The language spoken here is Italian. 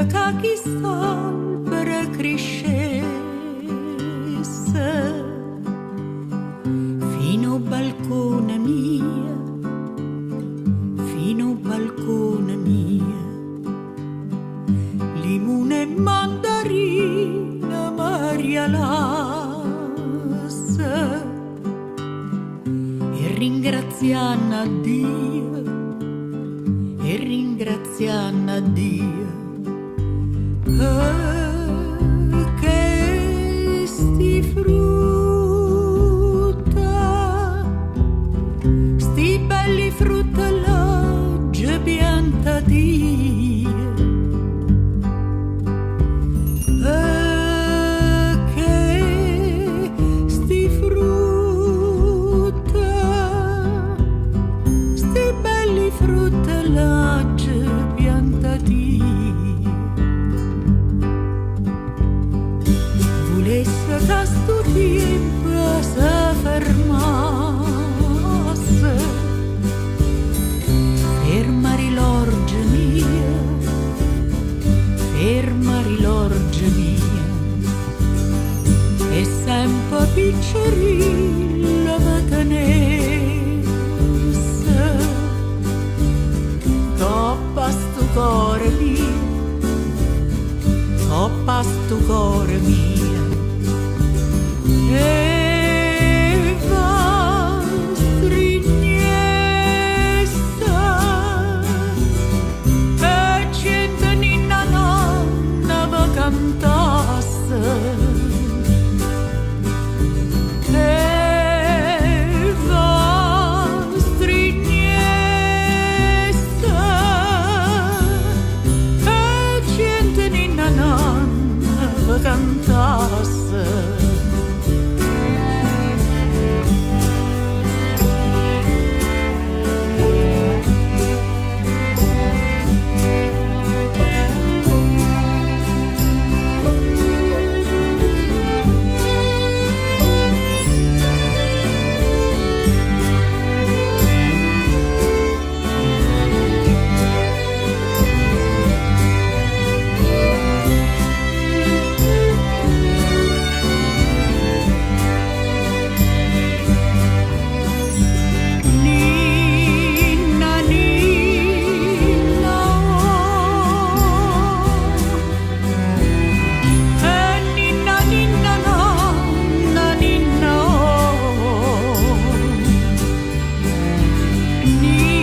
ca chissà per crescesse fino al balcone mia, fino al balcone mia, limone e mandarina Maria lasse e ringraziando a Dio, e ringraziando a Dio che sti frutta, sti belli frutta l'oggi piantati, che sti frutta, sti belli frutta l'oggi piantati. Volesse da sto tempo si fermasse, ferma rilorgia mia, ferma rilorgia mia, e sempre piccerilla mi tenesse, toppa sto cuore mio, toppa sto cuore mio. E va strignessa e gente ninna nonna va cantasse, e va strignessa e gente ninna nonna va cantasse. Ni